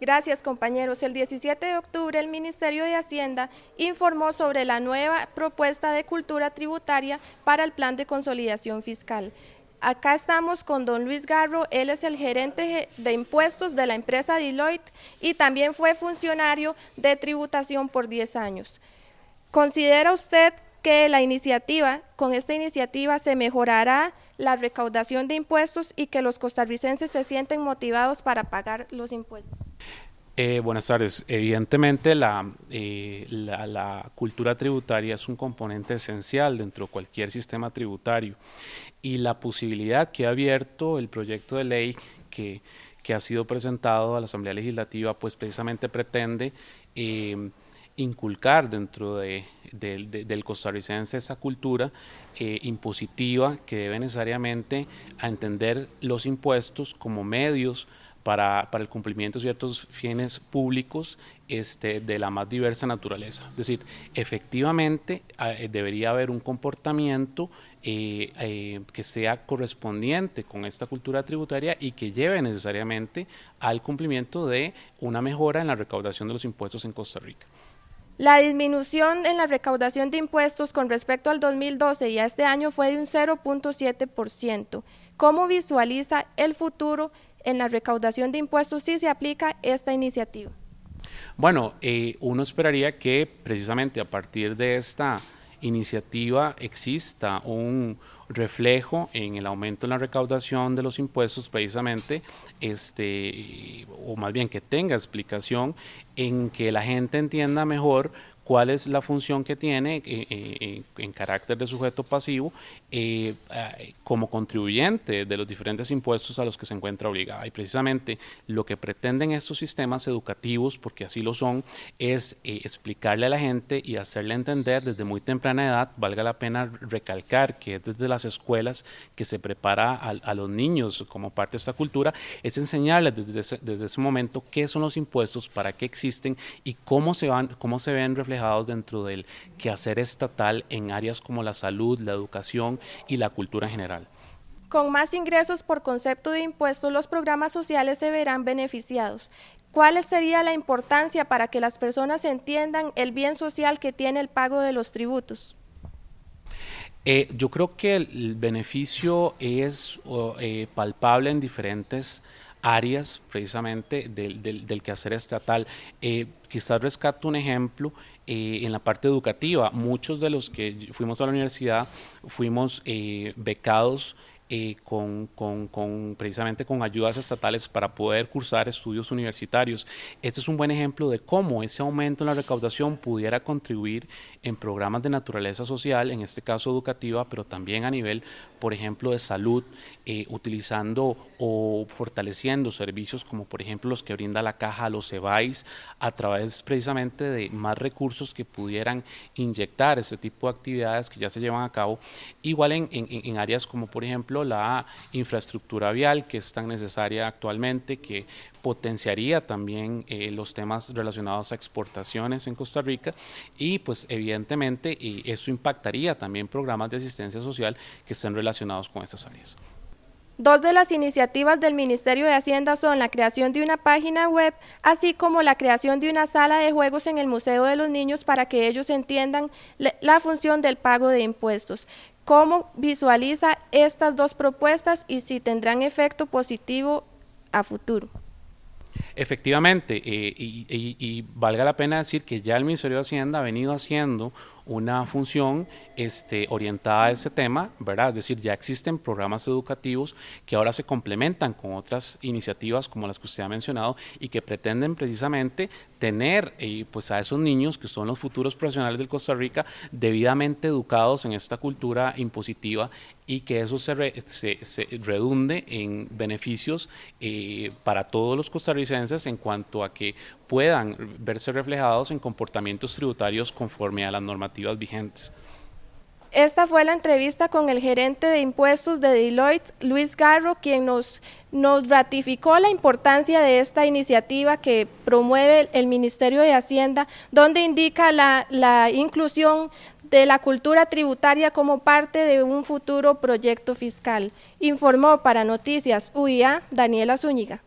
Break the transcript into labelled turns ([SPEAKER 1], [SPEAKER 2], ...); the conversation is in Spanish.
[SPEAKER 1] Gracias, compañeros. El 17 de octubre el Ministerio de Hacienda informó sobre la nueva propuesta de cultura tributaria para el Plan de Consolidación Fiscal. Acá estamos con don Luis Garro, él es el gerente de impuestos de la empresa Deloitte y también fue funcionario de tributación por 10 años. ¿Considera usted que con esta iniciativa se mejorará la recaudación de impuestos y que los costarricenses se sienten motivados para pagar los impuestos?
[SPEAKER 2] Buenas tardes. Evidentemente la cultura tributaria es un componente esencial dentro de cualquier sistema tributario y la posibilidad que ha abierto el proyecto de ley que ha sido presentado a la Asamblea Legislativa pues precisamente pretende inculcar dentro del costarricense esa cultura impositiva que debe necesariamente a entender los impuestos como medios para el cumplimiento de ciertos fines públicos de la más diversa naturaleza. Es decir, efectivamente debería haber un comportamiento que sea correspondiente con esta cultura tributaria y que lleve necesariamente al cumplimiento de una mejora en la recaudación de los impuestos en Costa Rica.
[SPEAKER 1] La disminución en la recaudación de impuestos con respecto al 2012 y a este año fue de un 0.7%. ¿Cómo visualiza el futuro en la recaudación de impuestos si se aplica esta iniciativa?
[SPEAKER 2] Bueno, uno esperaría que precisamente a partir de esta iniciativa exista un reflejo en el aumento en la recaudación de los impuestos precisamente, o más bien que tenga explicación en que la gente entienda mejor cuál es la función que tiene en carácter de sujeto pasivo como contribuyente de los diferentes impuestos a los que se encuentra obligada. Y precisamente lo que pretenden estos sistemas educativos, porque así lo son, es explicarle a la gente y hacerle entender desde muy temprana edad, valga la pena recalcar que es desde las escuelas que se prepara a los niños como parte de esta cultura, es enseñarles desde ese momento qué son los impuestos, para qué existen y cómo se ven reflejados dentro del quehacer estatal en áreas como la salud, la educación y la cultura en general.
[SPEAKER 1] Con más ingresos por concepto de impuestos, los programas sociales se verán beneficiados. ¿Cuál sería la importancia para que las personas entiendan el bien social que tiene el pago de los tributos?
[SPEAKER 2] Yo creo que el beneficio es palpable en diferentes áreas precisamente del quehacer estatal. Quizás rescato un ejemplo en la parte educativa. Muchos de los que fuimos a la universidad fuimos becados precisamente con ayudas estatales para poder cursar estudios universitarios. Este es un buen ejemplo de cómo ese aumento en la recaudación pudiera contribuir en programas de naturaleza social, en este caso educativa, pero también a nivel, por ejemplo, de salud, utilizando o fortaleciendo servicios como por ejemplo los que brinda la Caja a los CEBAIS, a través precisamente de más recursos que pudieran inyectar este tipo de actividades que ya se llevan a cabo, igual en áreas como por ejemplo la infraestructura vial, que es tan necesaria actualmente, que potenciaría también los temas relacionados a exportaciones en Costa Rica y pues evidentemente eso impactaría también programas de asistencia social que estén relacionados con estas áreas.
[SPEAKER 1] Dos de las iniciativas del Ministerio de Hacienda son la creación de una página web, así como la creación de una sala de juegos en el Museo de los Niños para que ellos entiendan la función del pago de impuestos. ¿Cómo visualiza estas dos propuestas y si tendrán efecto positivo a futuro?
[SPEAKER 2] Efectivamente, y valga la pena decir que ya el Ministerio de Hacienda ha venido haciendo una función orientada a ese tema, ¿verdad? Es decir, ya existen programas educativos que ahora se complementan con otras iniciativas como las que usted ha mencionado y que pretenden precisamente tener pues a esos niños que son los futuros profesionales de Costa Rica debidamente educados en esta cultura impositiva y que eso se redunde en beneficios para todos los costarricenses en cuanto a que puedan verse reflejados en comportamientos tributarios conforme a las normativas vigentes.
[SPEAKER 1] Esta fue la entrevista con el gerente de impuestos de Deloitte, Luis Garro, quien nos ratificó la importancia de esta iniciativa que promueve el Ministerio de Hacienda, donde indica la inclusión de la cultura tributaria como parte de un futuro proyecto fiscal. Informó para Noticias UIA, Daniela Zúñiga.